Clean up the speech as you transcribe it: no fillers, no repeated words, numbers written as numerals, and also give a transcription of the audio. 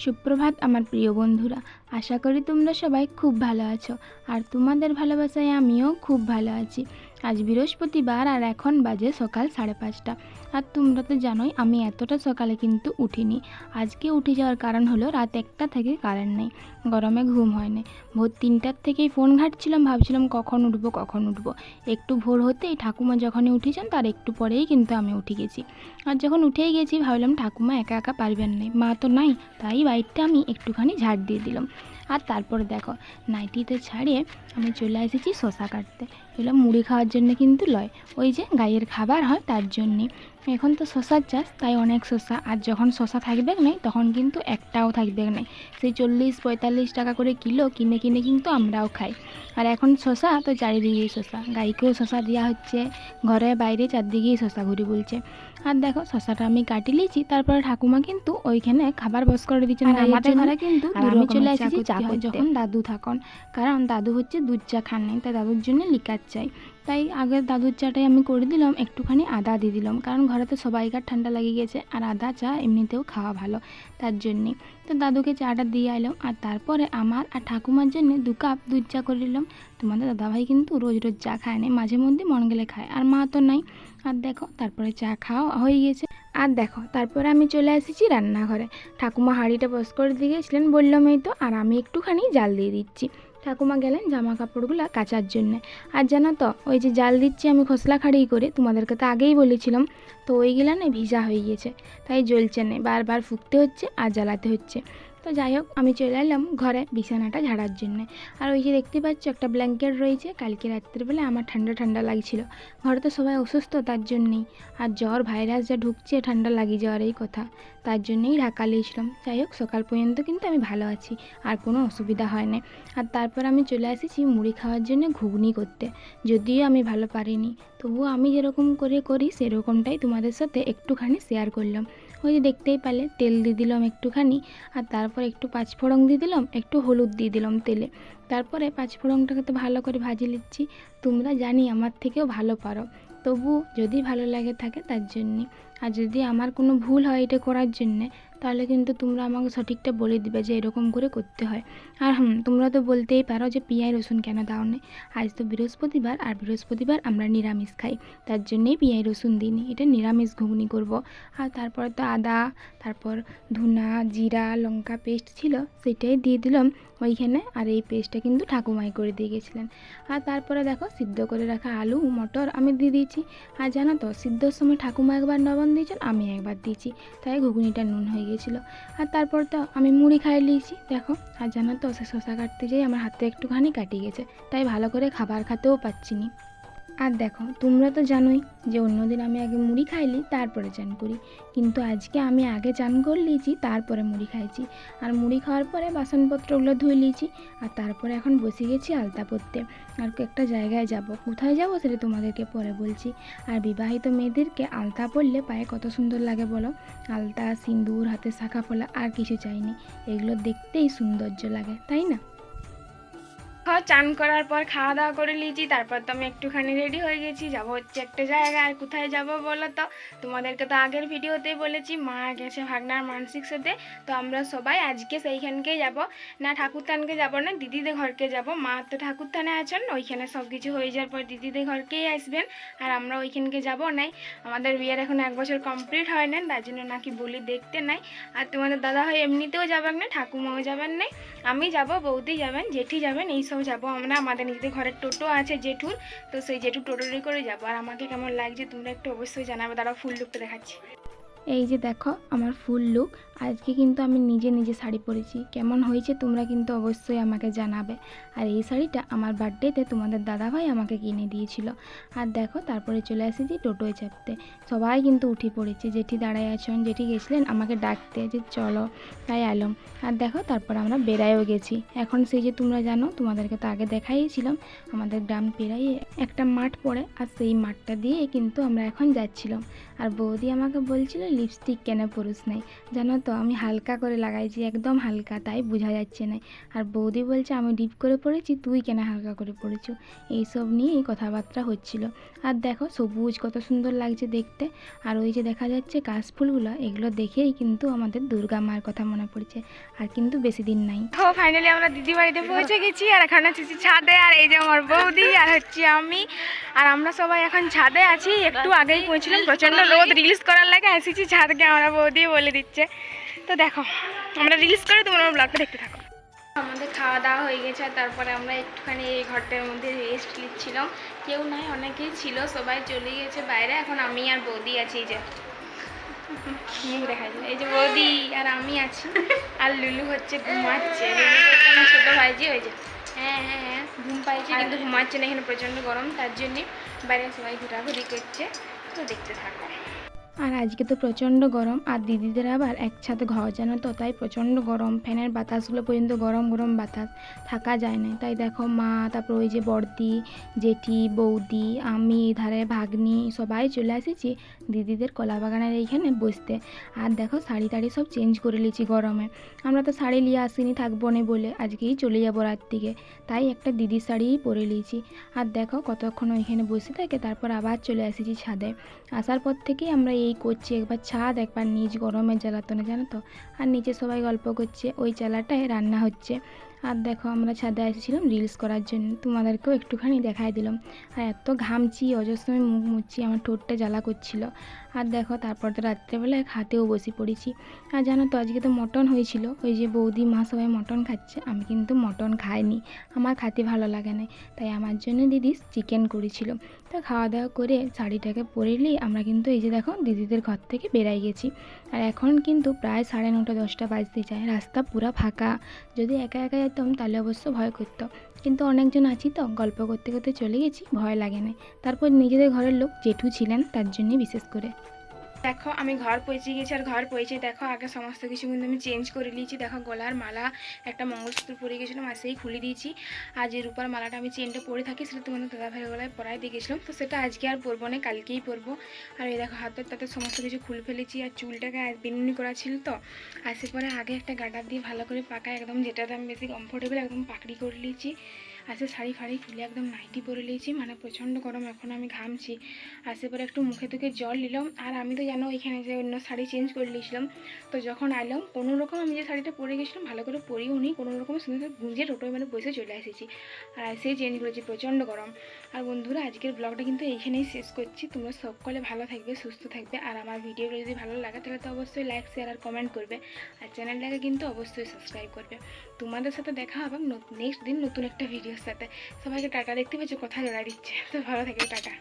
সুপ্রভাত আমার প্রিয় বন্ধুরা, আশা করি তোমরা সবাই খুব ভালো আছো। আর তোমাদের ভালোবাসায় আমিও খুব ভালো আছি। আজ বৃহস্পতিবার আর এখন বাজে সকাল 5:30। আর তোমরা তো জানোই আমি এতটা সকালে কিন্তু উঠিনি। আজকে উঠে যাওয়ার কারণ হলো রাত 1টা থেকে কারেন্ট নেই, গরমে ঘুম হয়নি। ভোর 3টার থেকেই ফোন ঘাঁটছিলাম, ভাবছিলাম কখন উঠবো। একটু ভোর হতেই ঠাকুমা যখনই উঠেছেন তার একটু পরেই কিন্তু আমি উঠে গেছি। আর যখন উঠেই গেছি ভাবলাম ঠাকুমা একা একা পারবেন না, মা তো নাই, তাই বাইকটা আমি একটুখানি ঝাড় দিয়ে দিলাম। আর তারপরে দেখো নাইটিতে ছাড়িয়ে আমি চলে এসেছি শশা কাটতে। এগুলো মুড়ি খাওয়ার জন্য কিন্তু লয়, ওই যে গাইয়ের খাবার হয় তার জন্যে। এখন তো শশার চাষ, তাই অনেক শশা। আর যখন শশা থাকবে না তখন কিন্তু একটাও থাকবে না, সেই 40-45 টাকা করে কিলো কিনে কিনে কিন্তু আমরাও খাই। আর এখন শশা তো চারিদিকেই শশা, গাইকেও শশা দেওয়া হচ্ছে, ঘরে বাইরে চারদিকেই শশা ঘুরে বলছে। আর দেখো শশাটা আমি কাটি লিয়েছি, তারপরে ঠাকুমা কিন্তু ওইখানে খাবার বস করে দিচ্ছেন আমাদের ঘরে কিন্তু। আমি চলে এসেছি চা করতে, যখন দাদু থাকুন, কারণ দাদু হচ্ছে দুধ চা খান নাই, তাই দাদুর জন্য লিকার চাই। তাই আগে দাদুর চাটাই আমি করে দিলাম, একটুখানি আদা দিয়ে দিলাম, কারণ ঘরে তো সবাইকার ঠান্ডা লেগে গেছে আর আদা চা এমনিতেও খাওয়া ভালো, তার জন্যে। তো দাদুকে চাটা দিয়ে এলাম, আর তারপরে আমার আর ঠাকুমার জন্য 2 কাপ দুধ চা করে নিলাম। তোমাদের দাদাভাই কিন্তু রোজ রোজ চা খায় না, মাঝে মধ্যে মন গেলে খায়, আর মা তো নাই। আর দেখো তারপরে চা খাওয়া হয়ে গেছে। আর দেখো তারপরে আমি চলে এসেছি রান্নাঘরে। ঠাকুমা হাঁড়িটা বস করে দিয়ে গেছিলেন, বললাম এই তো, আর আমি একটুখানি জাল দিয়ে দিচ্ছি। ঠাকুমা গেলেন জামা কাপড়গুলো কাচার জন্যে। আর জানো তো ওই যে জাল দিচ্ছি আমি খসলা খাড়ি করে, তোমাদেরকে তো আগেই বলেছিলাম, তো ওইগুলো না ভিজা হয়ে গিয়েছে, তাই জ্বলছে না, বারবার ফুঁকতে হচ্ছে আর জ্বালাতে হচ্ছে। তো যাই হোক আমি চলে এলাম ঘরে বিছানাটা ঝাড়ার জন্যে। আর ওই যে দেখতে পাচ্ছ একটা ব্ল্যাঙ্কেট রয়েছে, কালকে রাত্রেবেলা আমার ঠান্ডা ঠান্ডা লাগছিল। ঘরে তো সবাই অসুস্থ, তার জন্যেই। আর জ্বর ভাইরাস যা ঢুকছে, ঠান্ডা লাগিয়ে যাওয়ার এই কথা, তার জন্যেই ঢাকা নিয়েছিলাম। যাই হোক সকাল পর্যন্ত কিন্তু আমি ভালো আছি, আর কোনো অসুবিধা হয় না। আর তারপর আমি চলে এসেছি মুড়ি খাওয়ার জন্য ঘুগনি করতে। যদিও আমি ভালো পারিনি, তবুও আমি যেরকম করে করি সেরকমটাই তোমাদের সাথে একটুখানি শেয়ার করলাম। ওই যে দেখতেই পেলে তেল দিয়ে দিলাম একটুখানি, আর তারপর একটু পাঁচফোড়ন দিয়ে দিলাম, একটু হলুদ দিয়ে দিলাম তেলে। তারপরে পাঁচফোড়নটাকে তো ভালো করে ভাজি নিচ্ছি। তোমরা জানি আমার থেকেও ভালো পারো, তবু যদি ভালো লাগে থাকে তার জন্যে। আর যদি আমার কোনো ভুল হয় এটা করার জন্যে, তাহলে কিন্তু তোমরা আমাকে সঠিকটা বলে দিবে যে এরকম করে করতে হয়। আর তোমরা তো বলতেই পারো যে পেঁয়াজ রসুন কেন দাও না। আজ তো বৃহস্পতিবার, আর বৃহস্পতিবার আমরা নিরামিষ খাই, তার জন্যেই পেঁয়াজ রসুন দিইনি, এটা নিরামিষ ঘুগনি করব। আর তারপরে তো আদা, তারপর ধনা জিরা লঙ্কা পেস্ট ছিল, সেটাই দিয়ে দিলাম ওইখানে। আর এই পেস্টটা কিন্তু ঠাকুমাই করে দিয়ে গেছিলেন। আর তারপরে দেখো সিদ্ধ করে রাখা আলু মটর আমি দিয়ে দিয়েছি। আর জানো তো সিদ্ধর সময় ঠাকুমা একবার লবণ দিয়েছেন, আমি একবার দিয়েছি, তাই ঘুগনিটা নুন হয়ে গেছিলো। আর তারপর তো আমি মুড়ি খাই নিয়েছি দেখো। আর জানো তো সে শশা কাটতে যেয়ে আমার হাতে একটুখানি কাটি গেছে, তাই ভালো করে খাবার খেতেও পাচ্ছি না। আর দেখো তোমরা তো জানোই যে অন্যদিন আমি আগে মুড়ি খাইলি তারপরে চান করি, কিন্তু আজকে আমি আগে চান করে নিয়েছি তারপরে মুড়ি খাইছি। আর মুড়ি খাওয়ার পরে বাসনপত্রগুলো ধুয়ে নিয়েছি। আর তারপরে এখন বসে গেছি আলতা পরতে। আর একটা জায়গায় যাব, কোথায় যাব সেটা তোমাদেরকে পরে বলছি। আর বিবাহিত মেয়েদেরকে আলতা পরলে পায়ে কত সুন্দর লাগে বলো। আলতা সিঁদুর হাতে শাঁখা পলা আর কিছু চাইনি, এগুলো দেখতেই সৌন্দর্য লাগে, তাই না? চান করার পর খাওয়া দাওয়া করে নিয়েছি, তারপর তো আমি একটুখানি রেডি হয়ে গেছি, যাব হচ্ছে একটা জায়গায়। আর কোথায় যাব বলো তো, তোমাদেরকে তো আগের ভিডিওতেই বলেছি মা গেছে ভাগনার মানসিক সাথে, তো আমরা সবাই আজকে সেইখানকেই যাব। না ঠাকুরথানকে যাব না, দিদিদের ঘরকে যাব। মা তো ঠাকুরথানে আছেন, ওইখানে সব কিছু হয়ে যাওয়ার পর দিদিদের ঘরকেই আসবেন, আর আমরা ওইখানকে যাব নাই। আমাদের বিয়ের এখন 1 বছর কমপ্লিট হয় না, তার জন্য নাকি বলি দেখতে নাই। আর তোমাদের দাদা হয় এমনিতেও যাবেন না, ঠাকুমাও যাবেন না, আমি যাব, বৌদি যাবেন, জেঠি যাবেন, এইসব যাবো আমরা। আমাদের নিজেদের ঘরের টোটো আছে জেঠুর, তো সেই জেঠু টোটোরে করে যাবো। আর আমাকে কেমন লাগছে তোমরা একটু অবশ্যই জানাবে। দাঁড়াও ফুল লুকটা দেখাচ্ছি। এই যে দেখো আমার ফুল লুক, আজকে কিন্তু আমি নিজে শাড়ি পরেছি, কেমন হয়েছে তোমরা কিন্তু অবশ্যই আমাকে জানাবে। আর এই শাড়িটা আমার বার্থডেতে তোমাদের দাদাভাই আমাকে কিনে দিয়েছিল। আর দেখো তারপরে চলে এসেছি টোটোয় চাপতে, সবাই কিন্তু উঠে পড়েছে। জেঠি দাঁড়ায় আছেন, জেঠি গেছিলেন আমাকে ডাকতে যে চলো, তাই এলাম। আর দেখো তারপর আমরা বেড়াইও গেছি। এখন সেই যে তোমরা জানো, তোমাদেরকে তো আগে দেখাইছিলাম, আমাদের গ্রাম পেরাই একটা মাঠ পড়ে, আর সেই মাঠটা দিয়ে কিন্তু আমরা এখন যাচ্ছিলাম। আর বৌদি আমাকে বলছিল লিপস্টিক কেন পরিস নাই, জানো তো আমি হালকা করে লাগাইছি, একদম হালকা, তাই বোঝা যাচ্ছে না। আর বৌদি বলছে আমি ডিপ করে পড়েছি, তুই কেন হালকা করে পড়েছ, এইসব নিয়েই কথাবার্তা হচ্ছিল। আর দেখো সবুজ কত সুন্দর লাগছে দেখতে। আর ওই যে দেখা যাচ্ছে কাশফুলগুলো, এগুলো দেখেই কিন্তু আমাদের দুর্গা মার কথা মনে পড়ছে। আর কিন্তু বেশি দিন নাই। ফাইনালি আমরা দিদি বাড়িতে পৌঁছে গেছি, আর এখন আছি ছাদে। আর এই যে আমার বৌদি আর হচ্ছে আমি, আর আমরা সবাই এখন ছাদে আছি। একটু আগেই পৌঁছলাম, প্রচন্ড রোদ, রিলস করার লাগে এসেছি ছাদকে, আমরা বৌদি বলে দিচ্ছে। তো দেখো আমরা রিলস করে তোমরা ব্লগটা দেখতে থাকো। আমাদের খাওয়া দাওয়া হয়ে গেছে, আর তারপরে আমরা একটুখানি এই ঘরটার মধ্যে রেস্ট নিচ্ছিলাম। কেউ নাই, অনেকেই ছিল, সবাই চলে গেছে বাইরে। এখন আমি আর বৌদি আছি, এই যে মুখ দেখা যায়, এই যে বৌদি আর আমি আছি। আর লুলু হচ্ছে ঘুমাচ্ছে, আমার ছোটো ভাইজি। ওই যে হ্যাঁ হ্যাঁ হ্যাঁ ঘুম পাইছে, কিন্তু ঘুমাচ্ছে না, এখানে প্রচণ্ড গরম, তার জন্যে বাইরে সবাই ঘোরাঘুরি করছে। তো দেখতে থাকো। আর আজকে তো প্রচণ্ড গরম, আর দিদিদের আবার একসাথে ঘর, জানো তো, তাই প্রচণ্ড গরম, ফ্যানের বাতাসগুলো পর্যন্ত গরম গরম বাতাস, থাকা যায় না। তাই দেখো মা, তারপর ওই যে বড়দি, জেঠি, বৌদি, আমি, ধারে ভাগ্নি, সবাই চলে এসেছি দিদিদের কলা বাগানের এইখানে বসতে। আর দেখো শাড়ি টাড়ি সব চেঞ্জ করে নিয়েছি গরমে। আমরা তো শাড়ি নিয়ে আসিনি, থাকবো না বলে, আজকেই চলে যাবো রাত দিকে, তাই একটা দিদির শাড়িই পরে নিয়েছি। আর দেখো কতক্ষণ ওইখানে বসে থাকে, তারপর আবার চলে এসেছি ছাদে। আসার পর থেকেই আমরা এই করছি, একবার ছাদ একবার নিচ, গরমের জ্বালাতনে, জানো তো। আর নিচে সবাই গল্প করছে, ওই চালাটায় রান্না হচ্ছে। আর দেখো আমরা ছাদে এসেছিলাম রিলস করার জন্য, তোমাদেরকেও একটুখানি দেখাই দিলাম। আর এত ঘামছি, অজস্র আমি মুখ মুছছি, আমার ঠোঁটটা জ্বালা করছিল। আর দেখো তারপর তো রাত্রেবেলায় খাতেও বসে পড়েছি। আর জানো তো আজকে তো মটন হয়েছিল, ওই যে বৌদি মা সবাই মটন খাচ্ছে, আমি কিন্তু মটন খাইনি, আমার খেতে ভালো লাগে না, তাই আমার জন্য দিদি চিকেন করেছিল। তো খাওয়া দাওয়া করে শাড়িটাকে পরে নিয়ে আমরা কিন্তু এই যে দেখো দিদিদের ঘর থেকে বেরাই গেছি। আর এখন কিন্তু প্রায় 9:30 10টা বাজতে যায়, রাস্তা পুরো ফাঁকা। যদি একা একা যেতাম তাহলে অবশ্য ভয় করতো, কিন্তু অনেকজন আছি তো, গল্প করতে করতে চলে গেছি, ভয় লাগে না। তারপর নিজেদের ঘরের লোক জেঠু ছিলেন, তার জন্যে বিশেষ করে। দেখো আমি ঘর পৌঁছে গেছি, আর ঘর পৌঁছে দেখো আগে সমস্ত কিছু কিন্তু আমি চেঞ্জ করে নিয়েছি। দেখো গলার মালা, একটা মঙ্গলসূত্র পরে গেছিলাম, আর সেই খুলে দিয়েছি। আর যে রূপার মালাটা আমি চেনটা পরে থাকি, সেটা তোমাদের দাদাভাইয়ের গলায় পরাই দিয়ে গেছিলাম, তো সেটা আজকে আর পরবো না, কালকেই পরবো। আর এই দেখো হাতের তাতে সমস্ত কিছু খুলে ফেলেছি। আর চুলটাকে বেনুনি করা ছিল তো, আসে পরে আগে একটা গাডার দিয়ে ভালো করে পাকায়, একদম যেটাতে আমি বেশি কমফোর্টেবল, একদম পাকড়ি করে নিয়েছি। আসে শাড়ি ফাড়ি খুলে একদম নাইটি পরে নিয়েছি, মানে প্রচণ্ড গরম, এখন আমি ঘামছি। আসে পরে একটু মুখে তুকে জল নিলাম। আর আমি তো জানো এখানে যে অন্য শাড়ি চেঞ্জ করে নিয়েছিলাম, তো যখন আইলাম কোনো রকম আমি যে শাড়িটা পরে গেছিলাম ভালো করে পরিও নি, কোনো রকম সুন্দর গুঁজে টোটোয় মানে বসে চলে এসেছি। আর এসেই চেঞ্জ করেছি, প্রচণ্ড গরম। আর বন্ধুরা আজকের ব্লগটা কিন্তু এইখানেই শেষ করছি। তোমরা সকলে ভালো থাকবে, সুস্থ থাকবে। আর আমার ভিডিওগুলো যদি ভালো লাগে তাহলে তো অবশ্যই লাইক, শেয়ার আর কমেন্ট করবে। আর চ্যানেলটাকে কিন্তু অবশ্যই সাবস্ক্রাইব করবে। তোমাদের সাথে দেখা হবে নেক্সট দিন নতুন একটা ভিডিওর সাথে। সবাইকে টাটা, দেখতে পেয়েছো কথা জড়াই দিচ্ছে, তো ভালো থাকবে, টাটা।